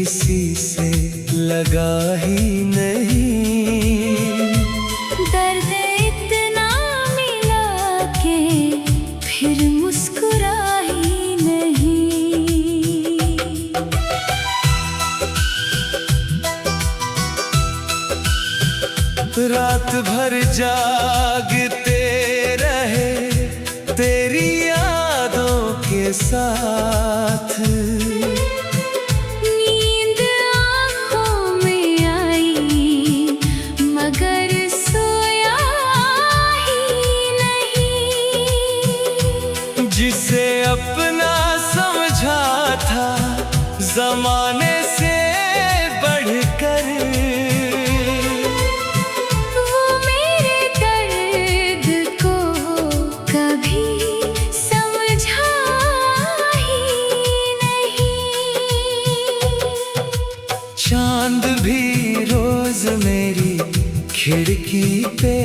किसी से लगा ही नहीं। दर्द इतना मिला के फिर मुस्कुरा ही नहीं। रात भर जागते रहे तेरी यादों के साथ। नींद आँखों में आई मगर सोया ही नहीं। जिसे अपना समझा था जमाने से बढ़कर, वो मेरे दर्द को कभी समझा ही नहीं। चांद भी रोज मेरी खिड़की पे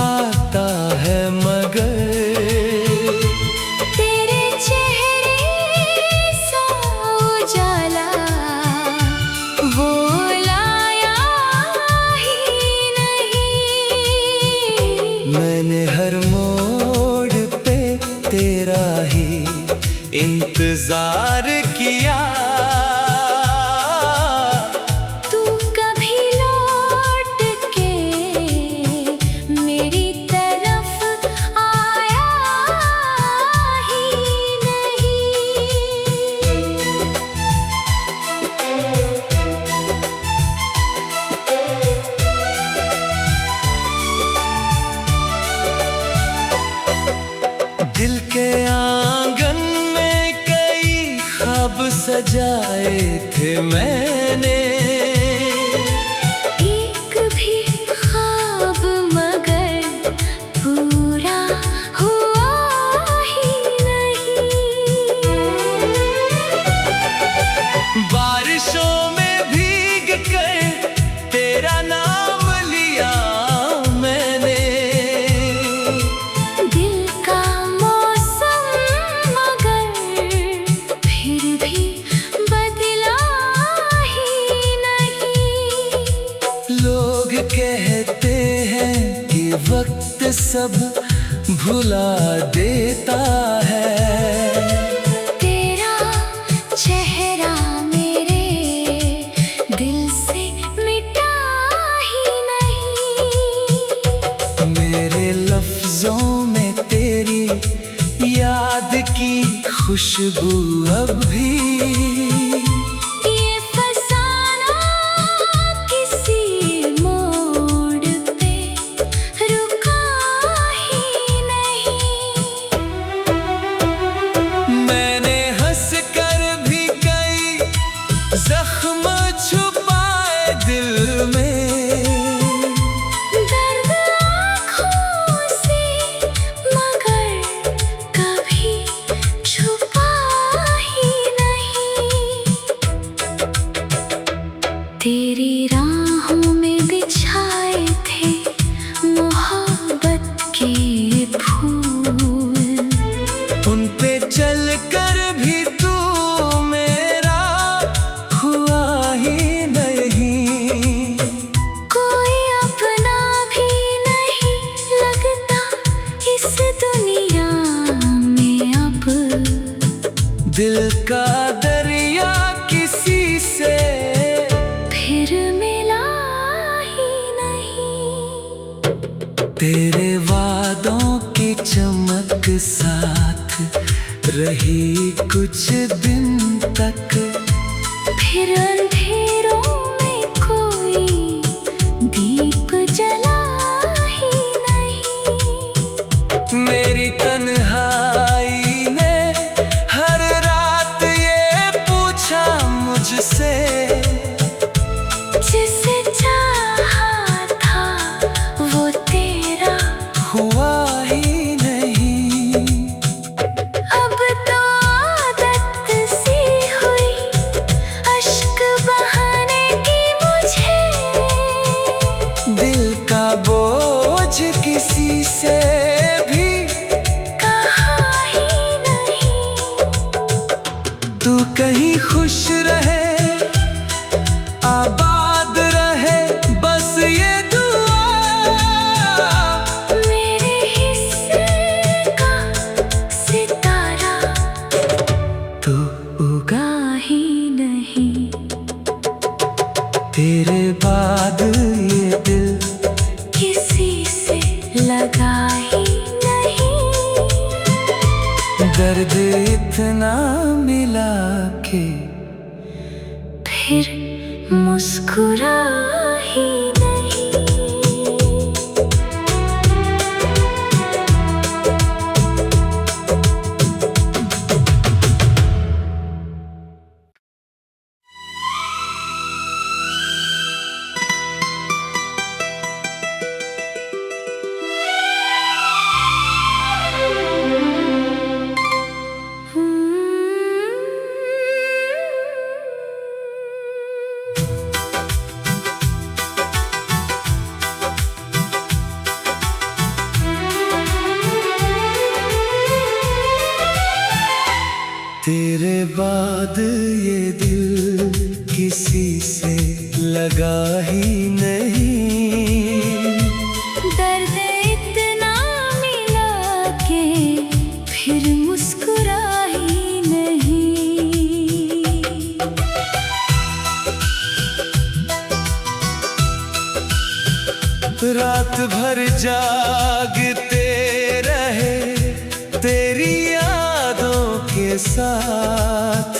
आता है मगर तेरे चेहरे सा उजाला वो लाया ही नहीं। मैंने हर मोड़ पे तेरा ही इंतजार किया। तू कभी लौट के मेरी तरफ आया ही नहीं। दिल के आंगन में कई ख्वाब सजाए थे मैंने। एक भी ख्वाब मगर पूरा हुआ ही नहीं। बारिशों में भीग कर तेरा नाम लिया मैंने। दिल का मौसम मगर फिर भी बदला ही नहीं। लोग कहते हैं कि वक्त सब भुला देता है। तेरा चेहरा मेरे दिल से मिटा ही नहीं। मेरे लफ्जों में तेरी याद की खुशबू अब भी। ये फसाना किसी मोड़ पे रुका ही नहीं। मैंने हंस कर भी कई जख्म छुपाए दिल में। दर्द आँखों से मगर कभी छुपा ही नहीं। तेरी राहों में बिछाए थे मोहब्बत के फूल। उन पे चल कर भी तू मेरा हुआ ही नहीं। कोई अपना भी नहीं लगता इस दुनिया में अब। दिल का दरिया किसी से फिर मिला ही नहीं। तेरे वादों की चमक साथ रही कुछ दिन तक। फिर अंधेरों में कोई दीप जला ही नहीं। मेरी तन्हाई ने हर रात ये पूछा मुझसे। जिसे चाहा था वो तेरा हुआ ही नहीं। अब तो आदत सी हुई अश्क बहाने की मुझे। दिल का बोझ किसी से भी कहा ही नहीं। तू कहीं खुश रहे आबाद रहे बस ये दुआ। मेरे हिस्से का सितारा तू उगा ही नहीं। तेरे बाद ये दिल किसी से लगा ही नहीं। दर्द इतना मिला के फिर मुस्कुरा ही नहीं। तेरे बाद ये दिल किसी से लगा ही नहीं। दर्द इतना मिला के फिर मुस्कुरा ही नहीं। रात भर जागते रहे तेरी यादों के साथ।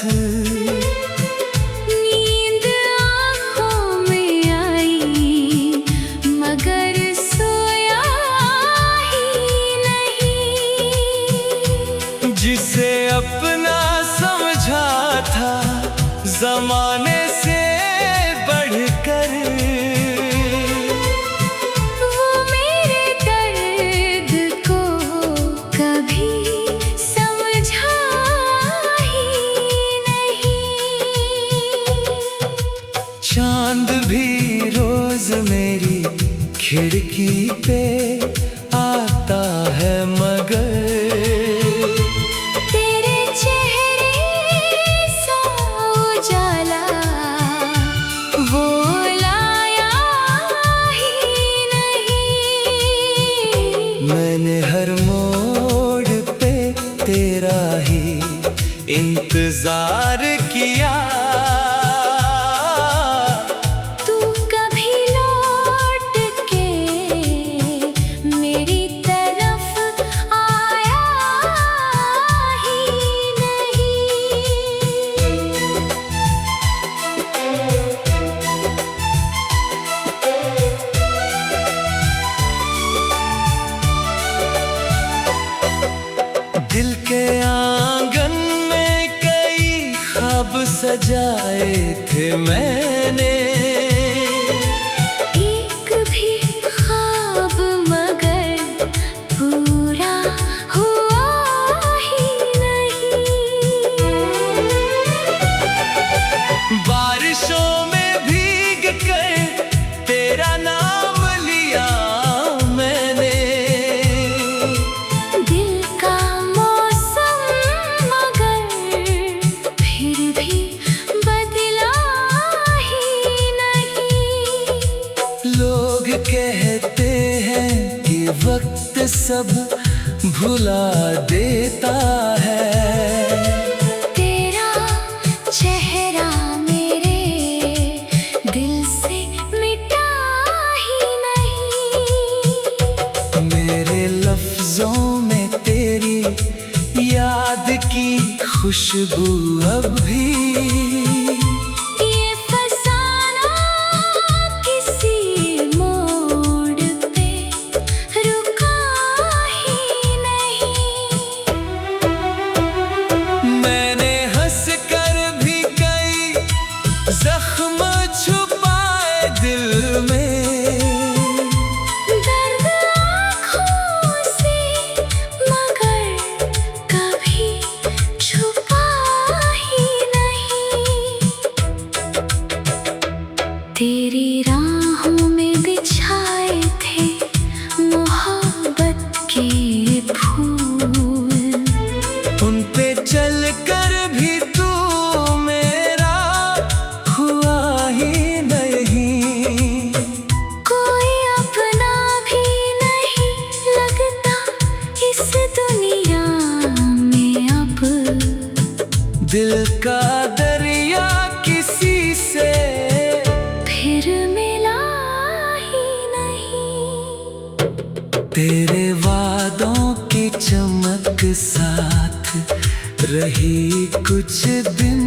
नींद आँखों में आई मगर सोया ही नहीं। जिसे अपना समझा था जमाने से बढ़कर, वो मेरे दर्द को कभी समझा ही नहीं। चांद भी रोज मेरी खिड़की पे आता है मगर तेरे चेहरे सा उजाला वो लाया ही नहीं। मैंने हर मोड़ पे तेरा ही इंतजार किया। तू कभी लौट के मेरी तरफ आया ही नहीं। दिल के आंगन में कई ख्वाब सजाए थे मैंने। एक भी ख्वाब मगर पूरा हुआ ही नहीं। बारिशों में भीग कर तेरा नाम लिया मैंने। दिल का मौसम मगर फिर भी बदला ही नहीं। लोग कहते हैं कि वक्त सब भुला देता है। तेरा चेहरा मेरे दिल से मिटा ही नहीं। मेरे लफ्जों में तेरी याद की खुशबू अब भी। ये फसाना किसी मोड़ पे रुका ही नहीं। मैंने हंस कर भी कई जख्म छुपाए दिल में। दर्द आँखों से मगर कभी छुपा ही नहीं। तेरी राहों में बिछाए थे मोहब्बत के फूल। उन पे चल कर भी तू मेरा हुआ ही का दरिया किसी से फिर मिला ही नहीं। तेरे वादों की चमक साथ रही कुछ दिन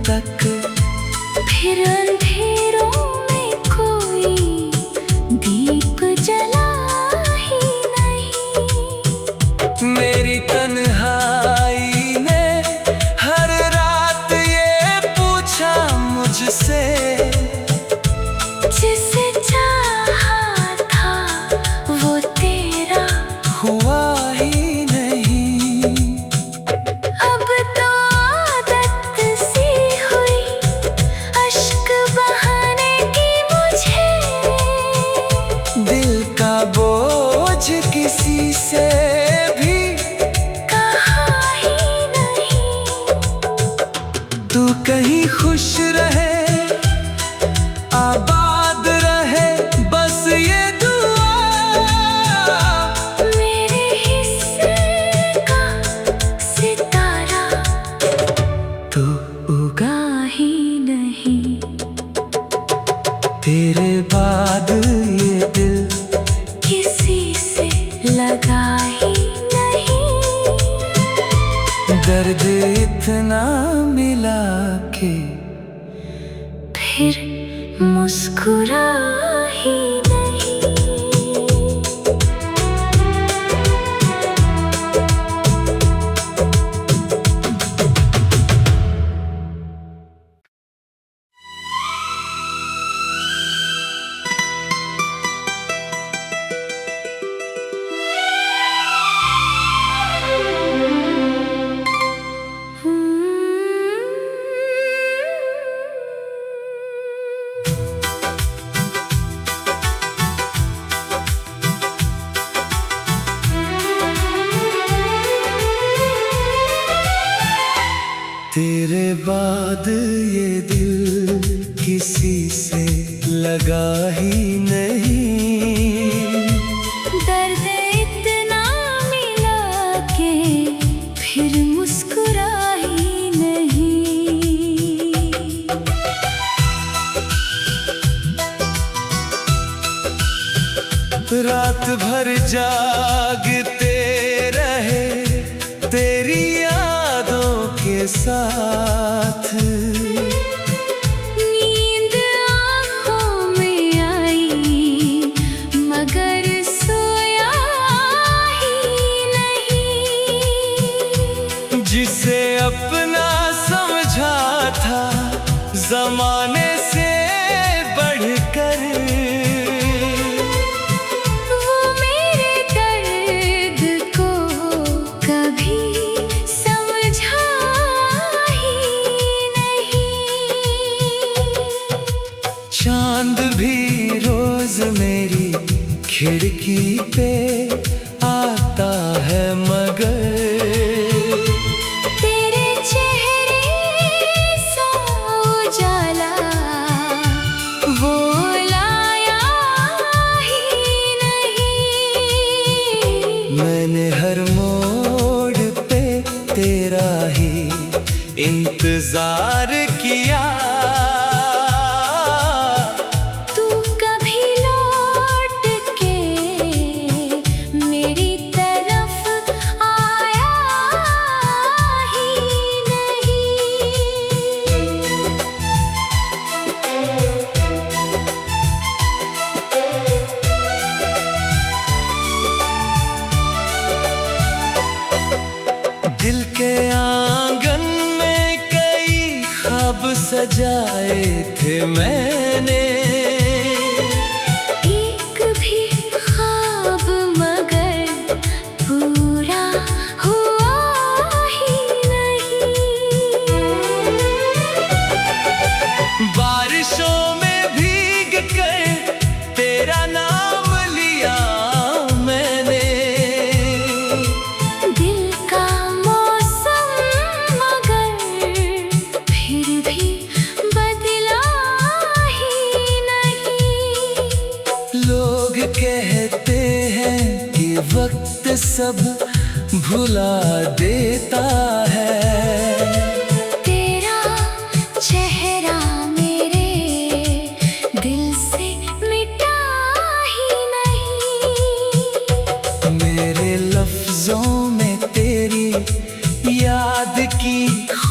तक, फिर अंधेरों में कोई दीप जला ही नहीं। मेरी तन्हाई ने हर रात ये पूछा मुझसे, जिसे चाहा था वो तेरा हुआ ही नहीं। अब तो आदत सी हुई अश्क बहाने की मुझे, दिल का बोझ किसी से भी कहा ही नहीं। तू कहीं खुश रहे, आबाद रहे, बस ये दुआ। मेरे हिस्से का सितारा तू उगा ही नहीं। तेरे बाद ये दिल किसी से लगा ही नहीं। दर्द इतना मिला के फिर मुस्कुरा ही नहीं। तेरे बाद ये दिल किसी से लगा ही नहीं। दर्द इतना मिला के फिर मुस्कुरा ही नहीं। रात भर जागते रहे तेरी यादों के साथ, नींद आँखों में आई मगर सोया ही नहीं। जिसे अपना समझा था जमाने से बढ़कर, वो मेरे दर्द को कभी समझा ही नहीं। चांद भी रोज मेरी खिड़की पे आता है मगर तेरे चेहरे सा उजाला वो लाया ही नहीं। मैंने हर मोड़ पे तेरा ही इंतजार किया। तू कभी लौट के मेरी तरफ आया ही नहीं। दिल के आंगन में कई ख्वाब सजाए थे मैंने, एक भी ख्वाब मगर पूरा हुआ ही नहीं। बारिशों में भीग कर तेरा नाम लिया मैंने, दिल का मौसम मगर फिर भी बदला ही नहीं। लोग कहते हैं कि वक्त सब भुला देता है, तेरा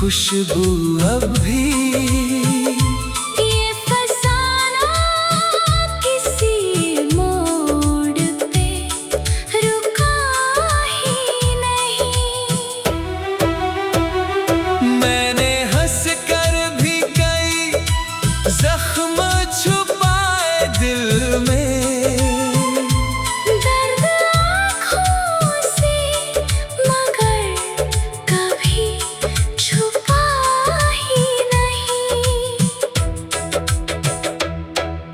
खुशबू अब भी ये फसाना किसी मोड़ पे रुका ही नहीं। मैंने हंस कर भी कई जख्म छुपाए दिल में, दर्द आँखों से मगर कभी छुपा ही नहीं।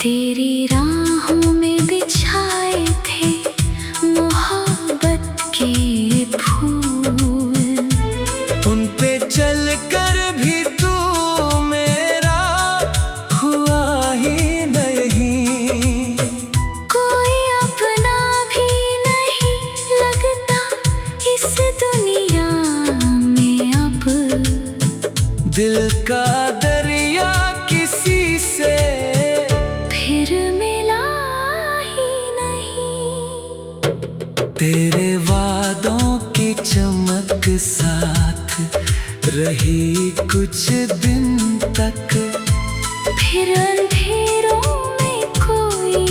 तेरी राहों में बिछाए थे मोहब्बत के फूल, उन पे चल कर भी तू मेरा हुआ ही नहीं। कोई अपना भी नहीं लगता इस दुनिया में अब, दिल का दरिया किसी से फिर मिला ही नहीं। तेरे वादों की चमक साथ रही कुछ दिन तक, फिर अंधेरों में कोई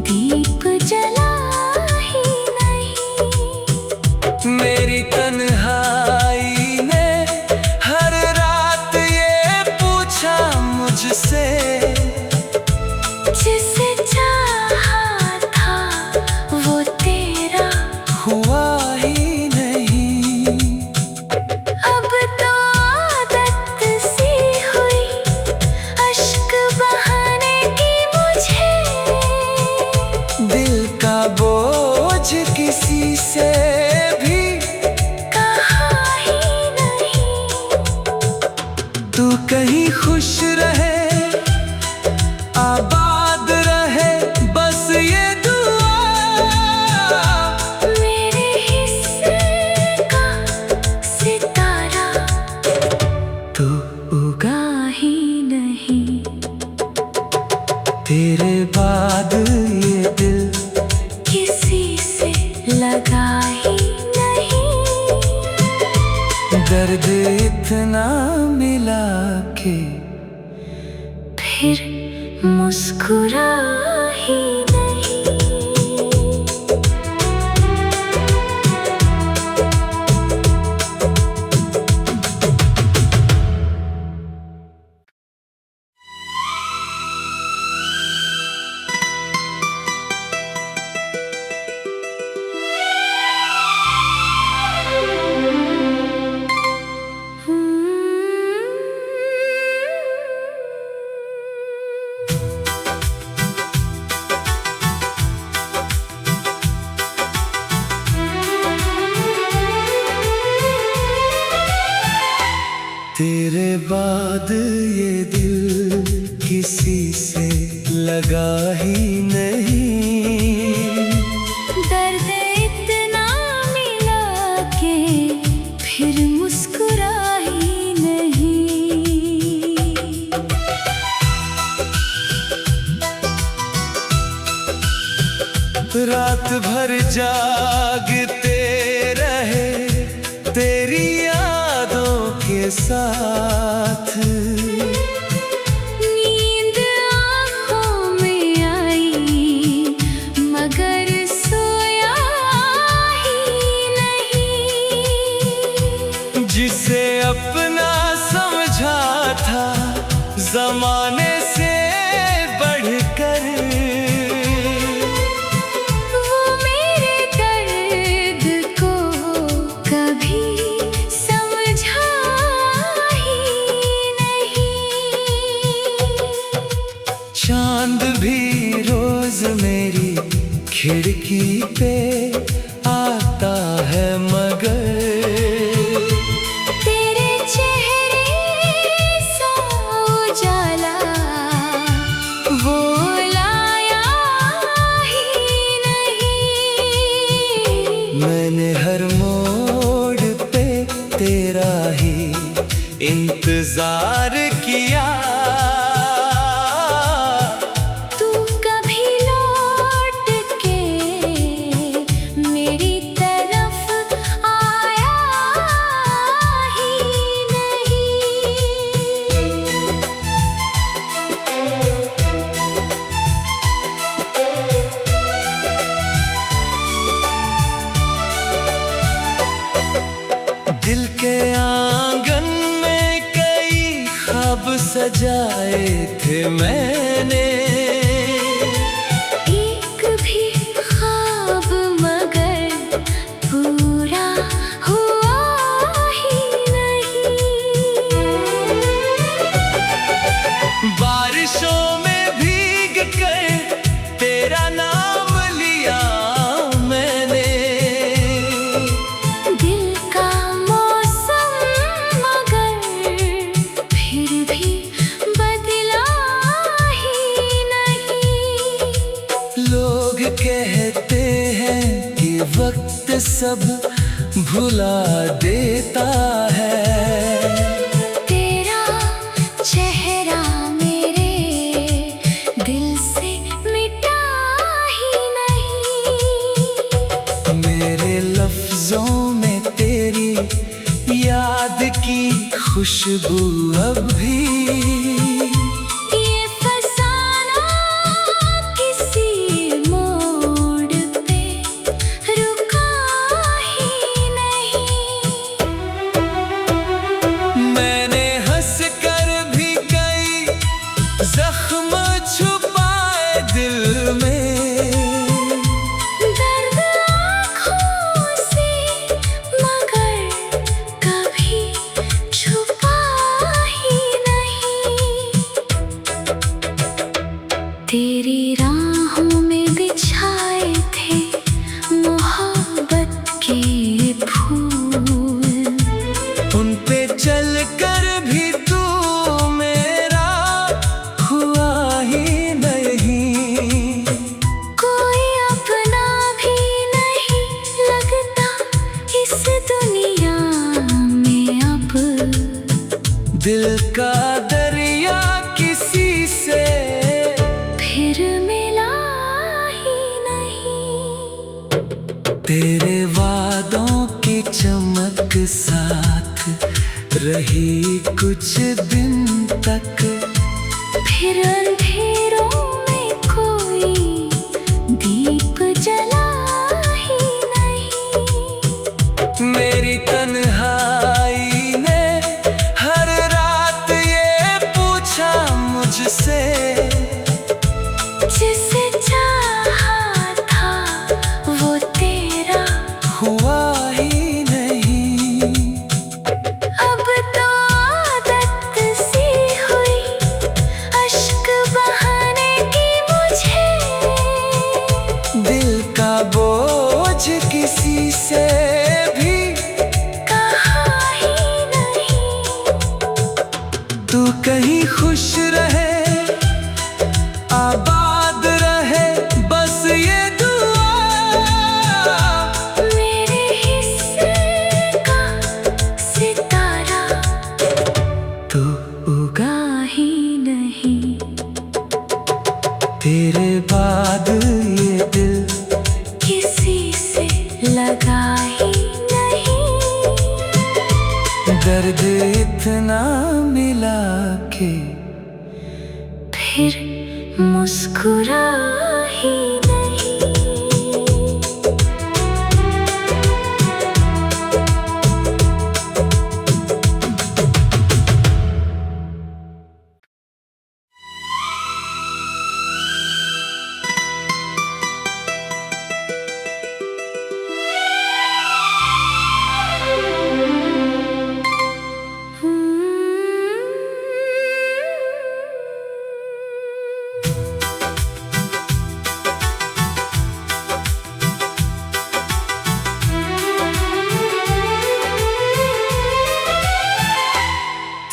दीप जला ही नहीं। मेरी तन्हाई ने हर रात ये पूछा मुझसे, जिसे चाहा था वो तेरा हुआ ही नहीं। अब तो आदत सी हुई अश्क बहाने की मुझे, दिल का बोझ किसी से भी कहा ही नहीं। तू कहीं खुश रहे, आबाद रहे, बस ये दुआ। मेरे हिस्से का सितारा तू उगा ही नहीं। तेरे बाद ये दिल किसी से लगा ही नहीं। दर्द इतना मिला के फिर मुस्कुरा ही नहीं। तेरे बाद ये दिल किसी से लगा ही नहीं। दर्द इतना मिला के फिर मुस्कुरा ही नहीं। रात भर जागते रहे तेरी यादों के साथ, नींद आँखों में आई मगर सोया ही नहीं। जिसे अपना समझा था जमाने से बढ़कर, वो मेरे दर्द को कभी समझा ही नहीं। चांद भी रोज मेरी खिड़की पे आता है मगर, तेरे चेहरे सा उजाला वो लाया ही नहीं। मैंने हर मोड़ पे तेरा ही इंतजार किया। तू कभी लौट के ख्वाब सजाए थे मैंने, एक भी ख्वाब मगर पूरा हुआ ही नहीं। बारिशों में भीग कर तेरा नाम लिया मैंने, दिल का मौसम मगर फिर भी बदला ही नहीं। लोग कहते हैं कि वक्त सब भुला देता है, तेरा चेहरा मेरे दिल से मिटा ही नहीं। मेरे लफ्जों में तेरी याद की खुशबू अब भी, ये फसाना किसी मोड़ पे रुका ही नहीं। मैंने हंस कर भी कई जख्म छुपाए दिल में, दर्द आँखों से मगर कभी छुपा ही नहीं। तेरी राहों में बिछाए थे मोहब्बत के फूल, उन पे चल कर भी तू मेरा हुआ ही नहीं। कोई अपना भी नहीं लगता इस दुनिया में अब, दिल का दरिया किसी से फिर मिला ही नहीं। तेरे वादों की चमक साथ रही कुछ दिन तक, फिर अंधेरों में कोई दीप जला ही नहीं। मेरी तन्हाई ने हर रात ये पूछा मुझसे, जिसे चाहा था वो तेरा हुआ ही नहीं। अब तो आदत सी हुई अश्क बहाने की मुझे, दिल का बोझ किसी से भी कहा ही नहीं। तू कहीं खुश रहे, आबाद रहे, बस ये दुआ। मेरे हिस्से का सितारा तू उगा ही नहीं। तेरे बाद ये दिल किसी से लगा ही नहीं। दर्द इतना मिला के फिर मुस्कुरा ही नहीं।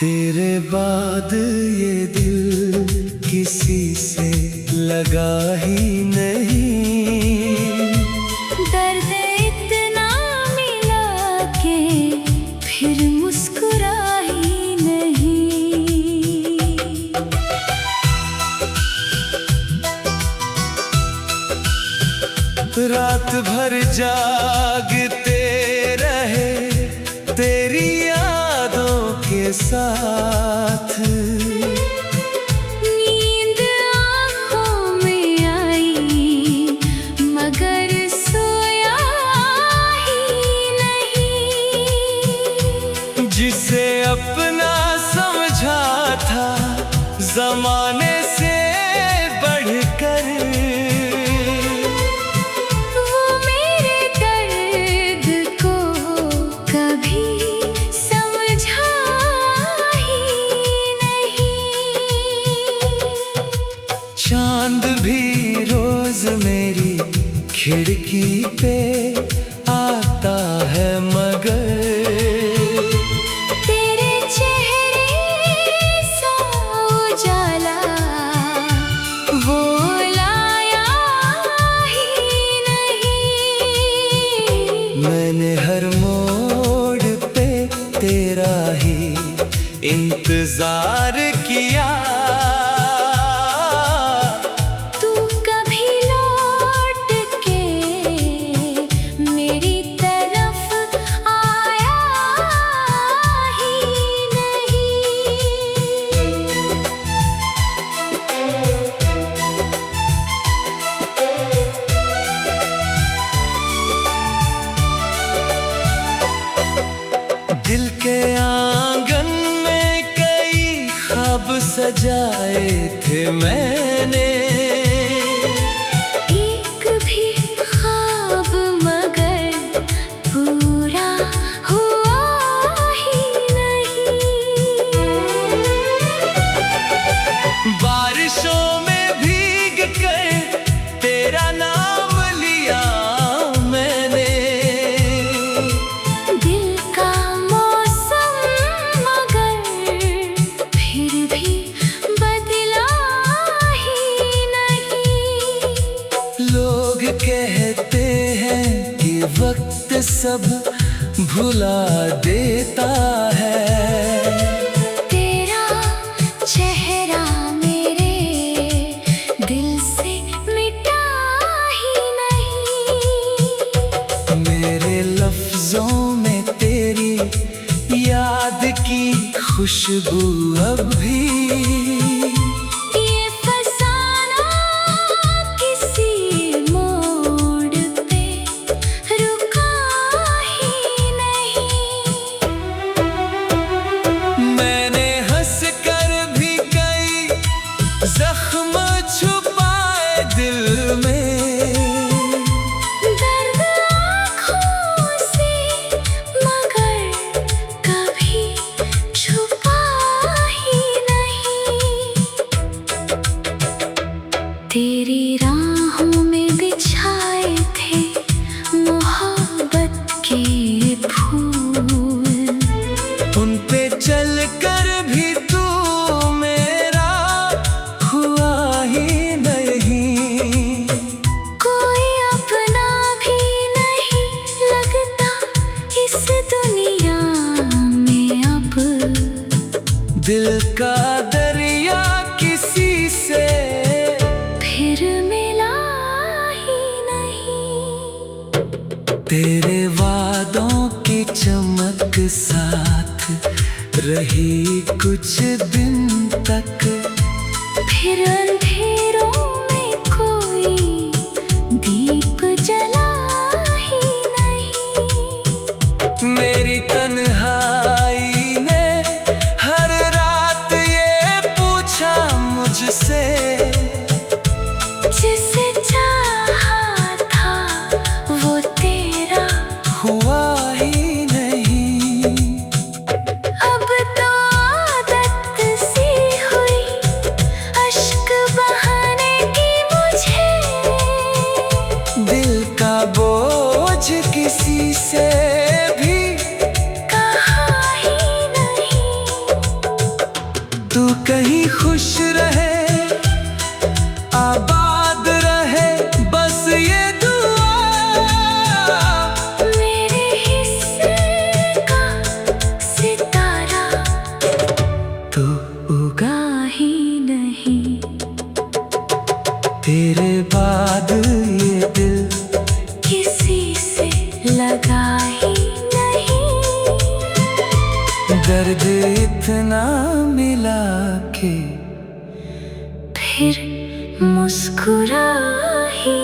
तेरे बाद ये दिल किसी से लगा ही नहीं। दर्द इतना मिला के फिर मुस्कुरा ही नहीं। रात भर जागते रहे तेरी यादों के साथ, नींद आँखों में आई मगर सोया ही नहीं। जिसे अपना समझा जमाने से बढ़कर वो मेरे दर्द को कभी समझा ही नहीं। चांद भी रोज मेरी खिड़की पे आता है, मगर तेरे चेहरे सा उजाला वो लाया ही नहीं। मैंने हर मोड़ पे तेरा ही इंतजार किया। तू कभी लौट के मेरी तरफ आया ही नहीं। दिल के आंगन में कई ख्वाब सजाए थे मैंने, एक भी ख्वाब मगर पूरा हुआ ही नहीं। बारिशों में भीग कर तेरा नाम लिया मैंने। दिल का मौसम मगर फिर भी बदला ही नहीं। लोग कहते हैं कि वक्त सब भुला देता है, तेरा चेहरा मेरे दिल से मिटा ही नहीं। मेरे लफ्जों में तेरी याद की खुशबू अब भी। ये फसाना किसी मोड़ पे रुका ही नहीं। मैंने हंस कर भी कई जख्म छुपाए दिल में, दर्द आँखों से मगर कभी छुपा ही नहीं। तेरी राहों में बिछाए थे मोहब्बत के फूल, उन पे चल कर भी तू मेरा हुआ ही नहीं। कोई अपना भी नहीं लगता इस दुनिया में अब। दिल का दरिया किसी से फिर मिला ही नहीं। तेरे वादों की चमक साथ रही कुछ दिन तक, फिर अंधेरों में कोई दीप जला ही नहीं। मेरी तन्हाई ने हर रात ये पूछा मुझसे, जिसे चाहा था वो तेरा हुआ ही नहीं। अब तो आदत सी हुई अश्क बहाने की मुझे। दिल का बोझ किसी से भी कहा ही नहीं। तू कहीं खुश रहे, आबाद रहे, बस ये दुआ। मेरे हिस्से का सितारा तू उगा ही नहीं। तेरे बाद ये दिल किसी से लगा ही नहीं। दर्द इतना मिला के फिर मुस्कुरा ही